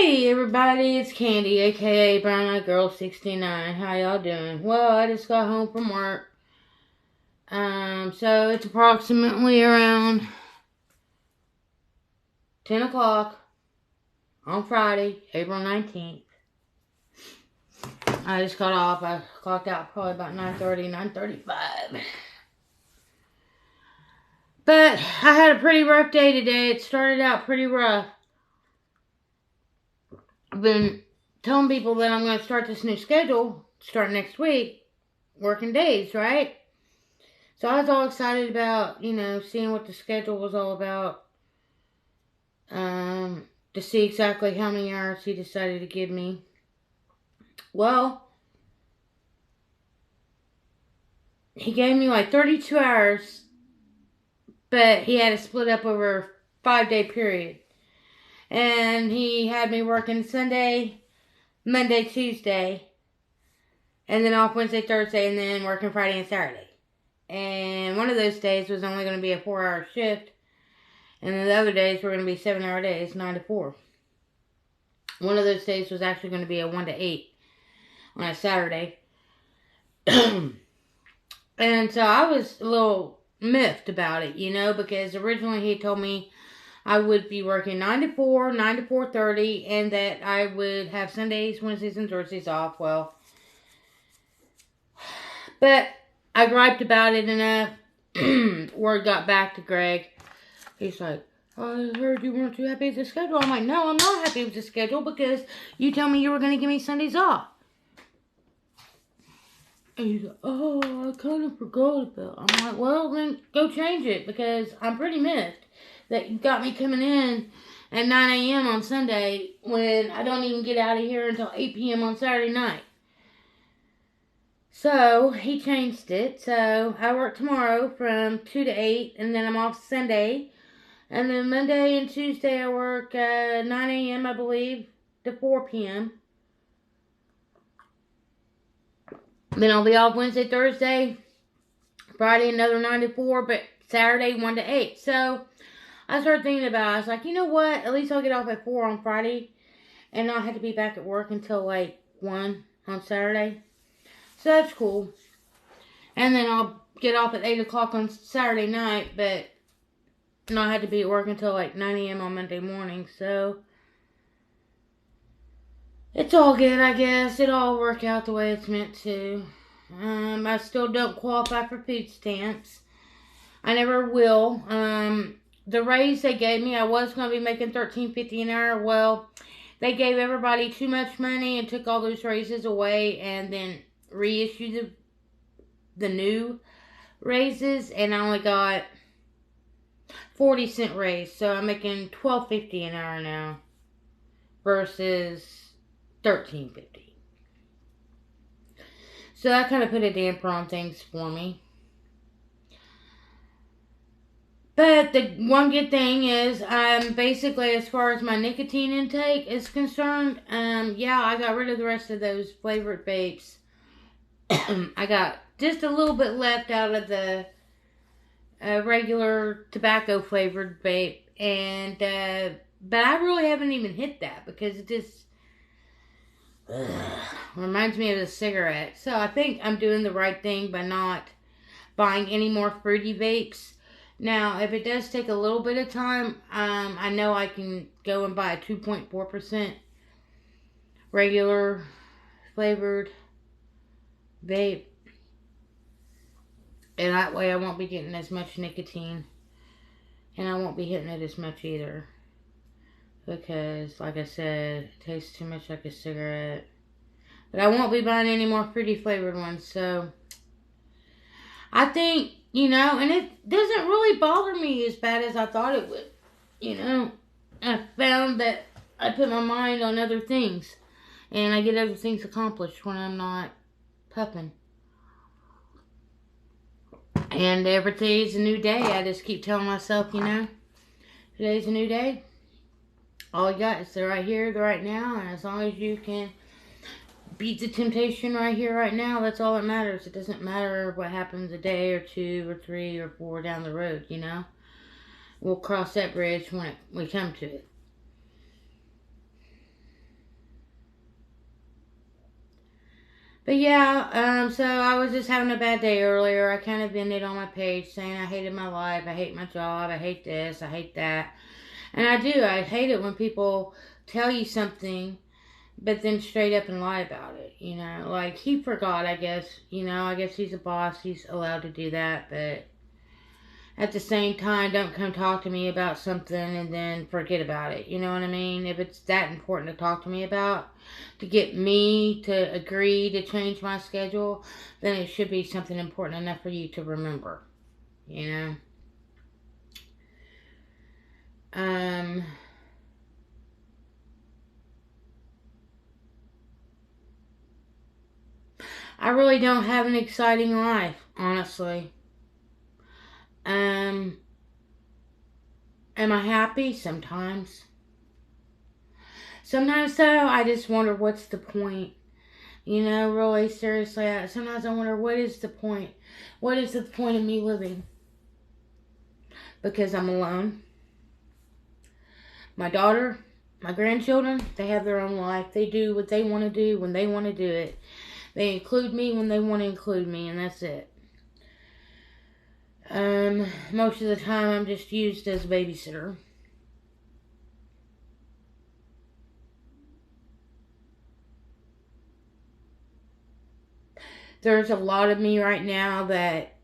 Hey everybody, it's Candy, aka Brown Eyed Girl 69. How y'all doing? Well, I just got home from work. So it's approximately around 10 o'clock on Friday, April 19th. I just got off. I clocked out probably about 9:30, 9:35. But I had a pretty rough day today. It started out pretty rough. I've been telling people that I'm going to start this new schedule, start next week, working days, right? So I was all excited about, seeing what the schedule was all about, to see exactly how many hours he decided to give me. Well, he gave me like 32 hours, but he had to split up over a 5-day period. And he had me working Sunday, Monday, Tuesday, and then off Wednesday, Thursday, and then working Friday and Saturday. And one of those days was only going to be a 4-hour shift. And then the other days were going to be 7-hour days, 9 to 4. One of those days was actually going to be a 1 to 8 on a Saturday. And so I was a little miffed about it, because originally he told me I would be working 9 to 4, 9 to 4:30, and that I would have Sundays, Wednesdays, and Thursdays off. Well, but I griped about it enough. Word got back to Greg. He's like, I heard you weren't too happy with the schedule. I'm like, no, I'm not happy with the schedule because you told me you were going to give me Sundays off. And he's like, oh, I kind of forgot about it. I'm like, well, then go change it because I'm pretty miffed that you got me coming in at 9 a.m. on Sunday when I don't even get out of here until 8 p.m. on Saturday night. So he changed it. So I work tomorrow from 2 to 8, and then I'm off Sunday. And then Monday and Tuesday I work 9 a.m. I believe to 4 p.m. Then I'll be off Wednesday, Thursday, Friday another 9 to 4, but Saturday 1 to 8. So I started thinking about it. I was like, you know what? At least I'll get off at 4 on Friday and not have to be back at work until like 1 on Saturday. So that's cool. And then I'll get off at 8 o'clock on Saturday night, but not have to be at work until like 9 a.m. on Monday morning. So it's all good, I guess. It'll all work out the way it's meant to. I still don't qualify for food stamps. I never will. The raise they gave me, I was going to be making $13.50 an hour. Well, they gave everybody too much money and took all those raises away and then reissued the new raises, and I only got 40-cent raise. So I'm making $12.50 an hour now versus $13.50. So that kind of put a damper on things for me. But the one good thing is, basically, as far as my nicotine intake is concerned, yeah, I got rid of the rest of those flavored vapes. I got just a little bit left out of the regular tobacco flavored vape, and but I really haven't even hit that because it just reminds me of a cigarette. So I think I'm doing the right thing by not buying any more fruity vapes. Now, if it does take a little bit of time, I know I can go and buy a 2.4% regular flavored vape. And that way I won't be getting as much nicotine. And I won't be hitting it as much either. Because, like I said, it tastes too much like a cigarette. But I won't be buying any more fruity flavored ones. So, I think, and it doesn't really bother me as bad as I thought it would. I found that I put my mind on other things. And I get other things accomplished when I'm not puffing. And every day's a new day. I just keep telling myself, today's a new day. All you got is the right here, the right now. And as long as you can beat the temptation right here, right now, that's all that matters. It doesn't matter what happens a day or 2 or 3 or 4 down the road, We'll cross that bridge when we come to it. But yeah, so I was just having a bad day earlier. I kind of ended on my page saying I hated my life, I hate my job, I hate this, I hate that. And I do. I hate it when people tell you something but then straight up and lie about it. Like he forgot, I guess. I guess he's a boss. He's allowed to do that. But at the same time, don't come talk to me about something and then forget about it. You know what I mean? If it's that important to talk to me about, to get me to agree to change my schedule, then it should be something important enough for you to remember. You know? Um, I really don't have an exciting life, honestly. Um, am I happy? Sometimes. Sometimes, though, I just wonder what's the point. Really seriously. Sometimes I wonder what is the point? What is the point of me living? Because I'm alone. My daughter, my grandchildren, they have their own life. They do what they want to do when they want to do it. They include me when they want to include me, and that's it. Most of the time, I'm just used as a babysitter. There's a lot of me right now that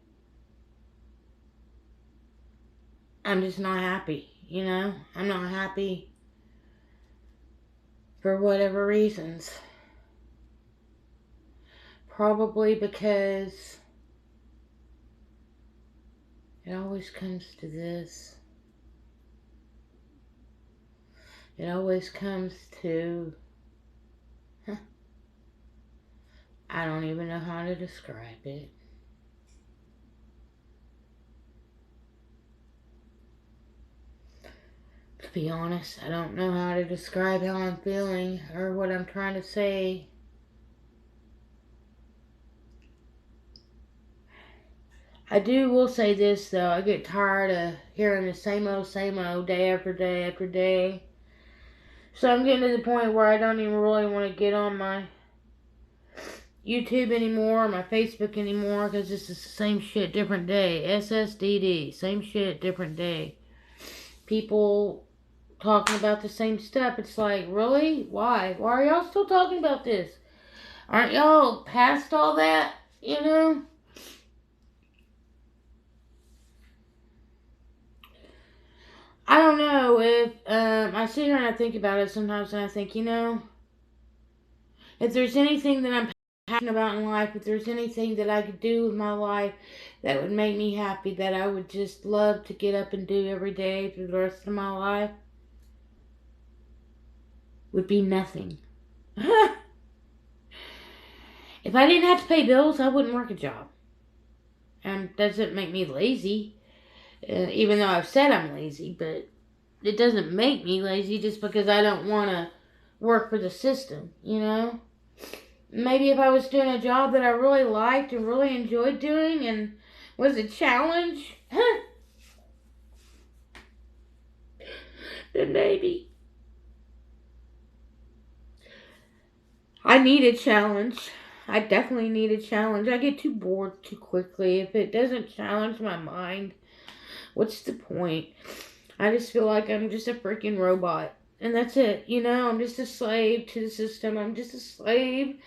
I'm just not happy. I'm not happy for whatever reasons. Probably because it always comes to this. It always comes to, I don't even know how to describe it. To be honest, I don't know how to describe how I'm feeling or what I'm trying to say. Will say this though, I get tired of hearing the same old day after day after day. So I'm getting to the point where I don't even really want to get on my YouTube anymore, my Facebook anymore, because it's the same shit, different day. SSDD, same shit, different day. People talking about the same stuff. It's like, really? Why? Why are y'all still talking about this? Aren't y'all past all that? I don't know if I sit here and I think about it sometimes, and I think, if there's anything that I'm passionate about in life, if there's anything that I could do with my life that would make me happy, that I would just love to get up and do every day for the rest of my life, would be nothing. If I didn't have to pay bills, I wouldn't work a job. And doesn't make me lazy, even though I've said I'm lazy, but it doesn't make me lazy just because I don't want to work for the system. Maybe if I was doing a job that I really liked and really enjoyed doing and was a challenge, then maybe. I need a challenge. I definitely need a challenge. I get too bored too quickly. If it doesn't challenge my mind, what's the point? I just feel like I'm just a freaking robot. And that's it. I'm just a slave to the system. I'm just a slave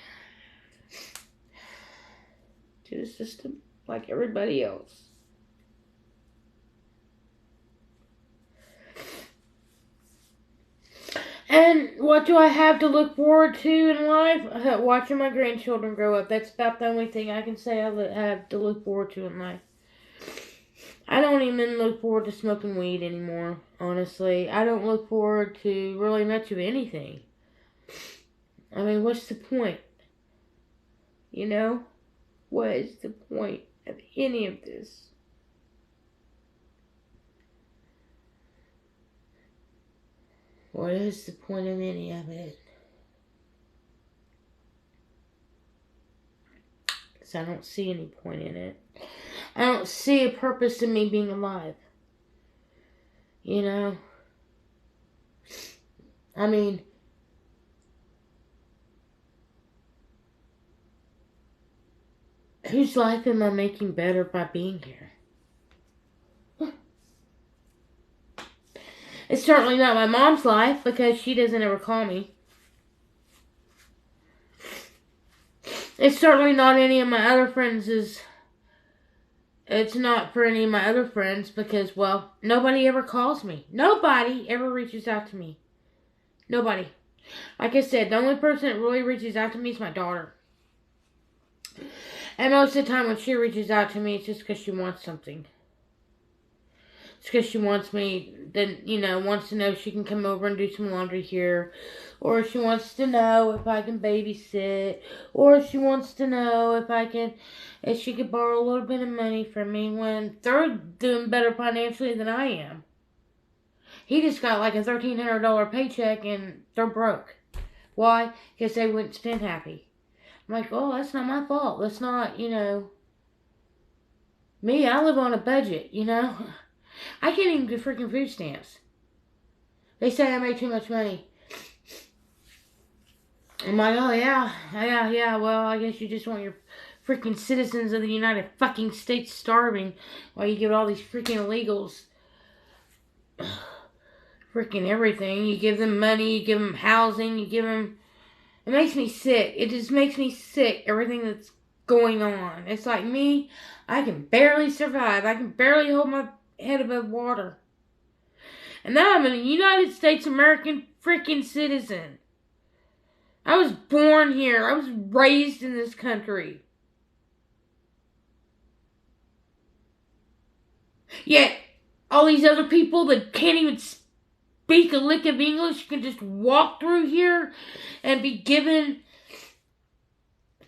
to the system like everybody else. And what do I have to look forward to in life? Watching my grandchildren grow up. That's about the only thing I can say I have to look forward to in life. I don't even look forward to smoking weed anymore, honestly. I don't look forward to really much of anything. I mean, what's the point? What is the point of any of this? What is the point of any of it? Because I don't see any point in it. I don't see a purpose in me being alive. I mean, Whose life am I making better by being here? It's certainly not my mom's life because she doesn't ever call me. It's certainly not any of my other friends'. It's not for any of my other friends because, well, nobody ever calls me. Nobody ever reaches out to me. Nobody. Like I said, the only person that really reaches out to me is my daughter. And most of the time when she reaches out to me, it's just because she wants something. It's because she wants me, then, wants to know if she can come over and do some laundry here. Or she wants to know if I can babysit. Or she wants to know if she could borrow a little bit of money from me when they're doing better financially than I am. He just got like a $1,300 paycheck and they're broke. Why? Because they wouldn't spend happy. I'm like, oh, that's not my fault. That's not, me. I live on a budget, I can't even do freaking food stamps. They say I make too much money. I'm like, oh, yeah. Well, I guess you just want your freaking citizens of the United fucking States starving while you give all these freaking illegals freaking everything. You give them money, you give them housing, you give them... It makes me sick. It just makes me sick, everything that's going on. It's like me, I can barely survive. I can barely hold my head above water. And now I'm a United States American freaking citizen. I was born here. I was raised in this country. Yet, all these other people that can't even speak a lick of English can just walk through here and be given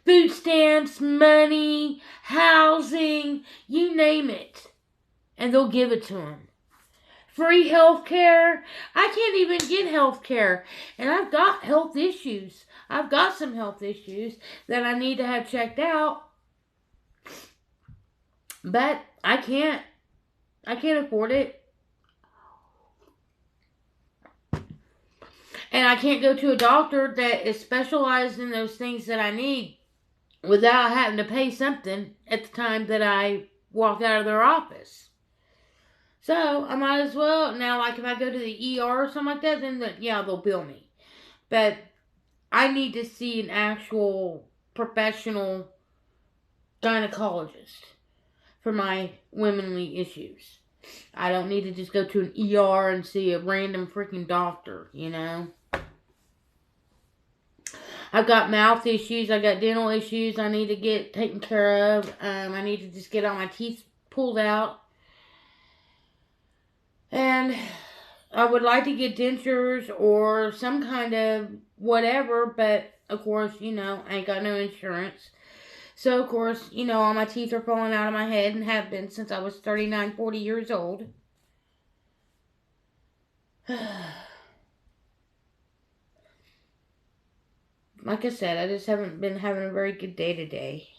food stamps, money, housing, you name it. And they'll give it to them. Free health care. I can't even get health care. And I've got health issues. I've got some health issues that I need to have checked out. But I can't afford it. And I can't go to a doctor that is specialized in those things that I need without having to pay something at the time that I walk out of their office. So, I might as well, now, like, if I go to the ER or something like that, then, they'll bill me. But I need to see an actual professional gynecologist for my womanly issues. I don't need to just go to an ER and see a random freaking doctor, I've got mouth issues, I've got dental issues I need to get taken care of. I need to just get all my teeth pulled out. And I would like to get dentures or some kind of whatever, but of course, I ain't got no insurance. So, of course, all my teeth are falling out of my head and have been since I was 39, 40 years old. Like I said, I just haven't been having a very good day today.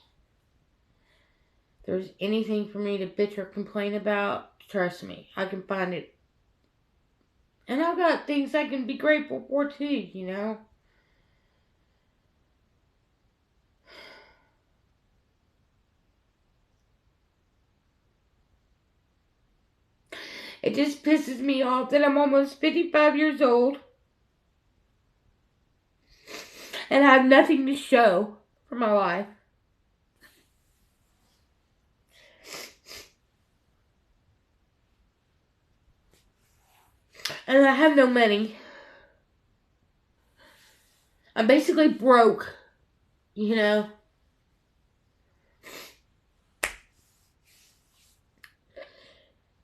If there's anything for me to bitch or complain about, trust me, I can find it. And I've got things I can be grateful for too, It just pisses me off that I'm almost 55 years old and I have nothing to show for my life. And I have no money. I'm basically broke,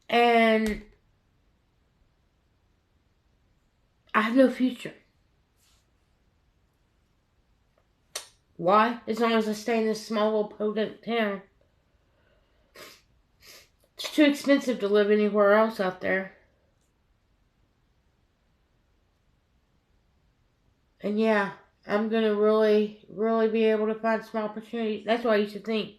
And I have no future. Why? As long as I stay in this small little podunk town. It's too expensive to live anywhere else out there. And yeah, I'm going to really, really be able to find some opportunities. That's what I used to think.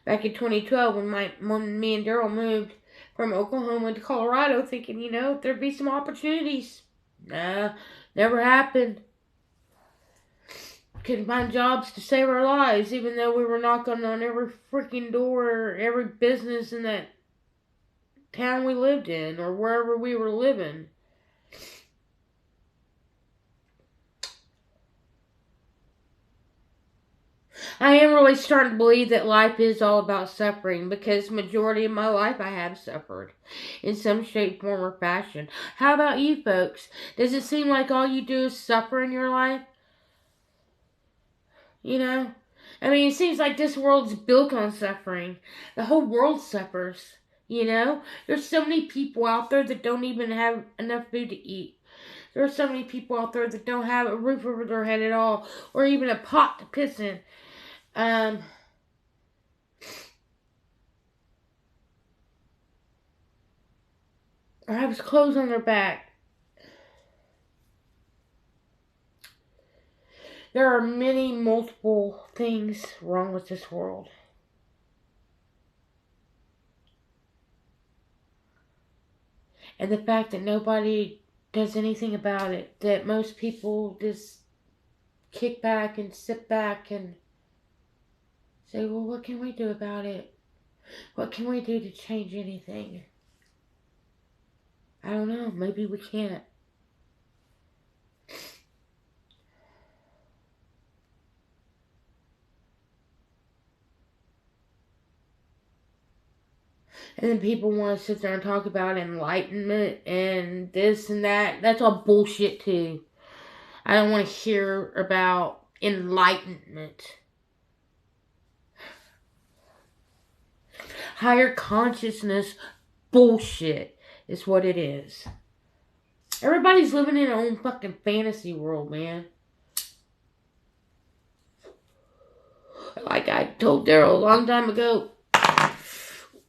Back in 2012 when me and Daryl moved from Oklahoma to Colorado, thinking, there'd be some opportunities. Nah, never happened. couldn't find jobs to save our lives, even though we were knocking on every freaking door, every business in that town we lived in, or wherever we were living. I am really starting to believe that life is all about suffering, because majority of my life I have suffered in some shape, form, or fashion. How about you folks? Does it seem like all you do is suffer in your life? You know? I mean, it seems like this world's built on suffering. The whole world suffers. You know? There's so many people out there that don't even have enough food to eat. There are so many people out there that don't have a roof over their head at all, or even a pot to piss in. Or have clothes on their back. There are many multiple things wrong with this world. And the fact that nobody does anything about it, that most people just kick back and sit back and say, well, what can we do about it? What can we do to change anything? I don't know. Maybe we can't. And then people want to sit there and talk about enlightenment and this and that. That's all bullshit too. I don't want to hear about enlightenment. Higher consciousness bullshit is what it is. Everybody's living in their own fucking fantasy world, man. Like I told Daryl a long time ago,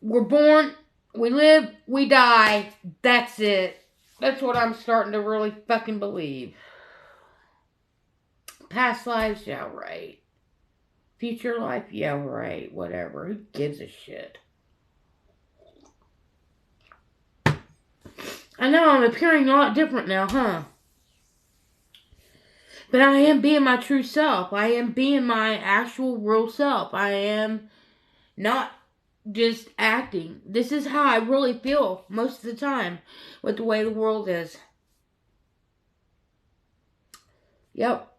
we're born, we live, we die. That's it. That's what I'm starting to really fucking believe. Past lives, yeah, right. Future life, yeah, right. Whatever. Who gives a shit? I know I'm appearing a lot different now, huh? But I am being my true self. I am being my actual real self. I am not just acting. This is how I really feel most of the time with the way the world is. Yep.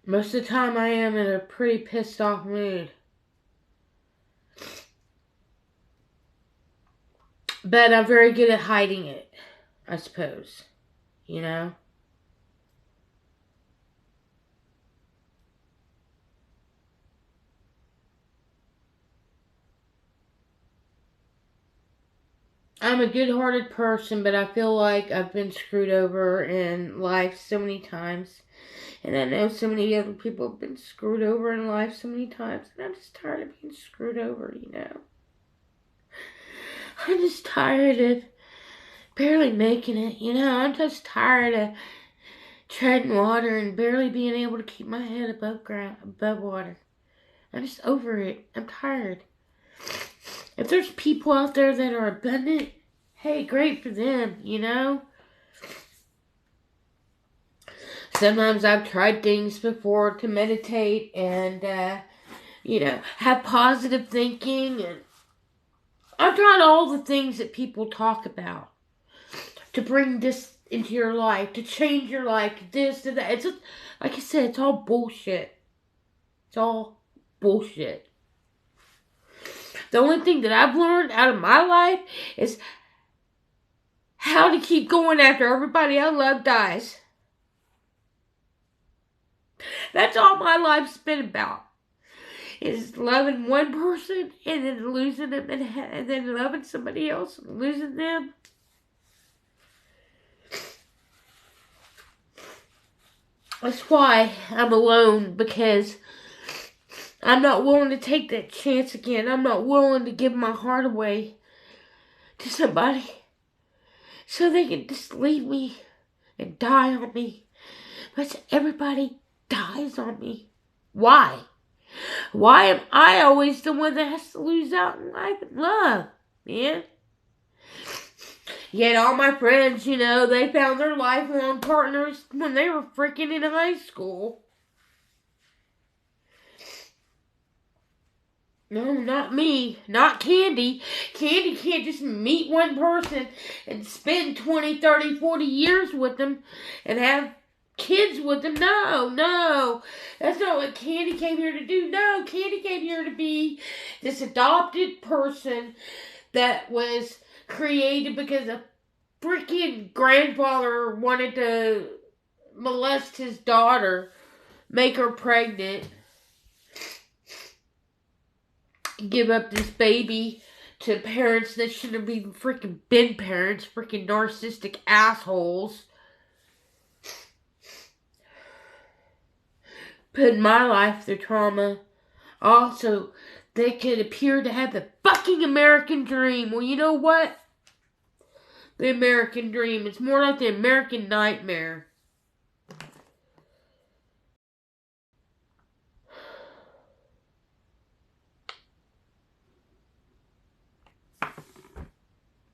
Most of the time I am in a pretty pissed off mood. But I'm very good at hiding it, I suppose. You know? I'm a good-hearted person, but I feel like I've been screwed over in life so many times. And I know so many other people have been screwed over in life so many times. And I'm just tired of being screwed over, you know? I'm just tired of barely making it, you know? I'm just tired of treading water and barely being able to keep my head above water. I'm just over it. I'm tired. If there's people out there that are abundant, hey, great for them, you know? Sometimes I've tried things before to meditate and, you know, have positive thinking. And I've tried all the things that people talk about to bring this into your life, to change your life, this, to that. It's just, like I said, it's all bullshit. It's all bullshit. The only thing that I've learned out of my life is how to keep going after everybody I love dies. That's all my life's been about. Is loving one person and then losing them and then loving somebody else and losing them. That's why I'm alone, because I'm not willing to take that chance again. I'm not willing to give my heart away to somebody so they can just leave me and die on me. But everybody dies on me. Why? Why am I always the one that has to lose out in life and love, man? Yet all my friends, they found their lifelong partners when they were freaking in high school. No, not me. Not Candy. Candy can't just meet one person and spend 20, 30, 40 years with them and have kids with them. No. That's not what Candy came here to do. No, Candy came here to be this adopted person that was created because a freaking grandfather wanted to molest his daughter, make her pregnant, give up this baby to parents that shouldn't have even freaking been parents, freaking narcissistic assholes. Put my life through trauma. Also, they could appear to have the fucking American dream. Well, you know what? The American dream. It's more like the American nightmare.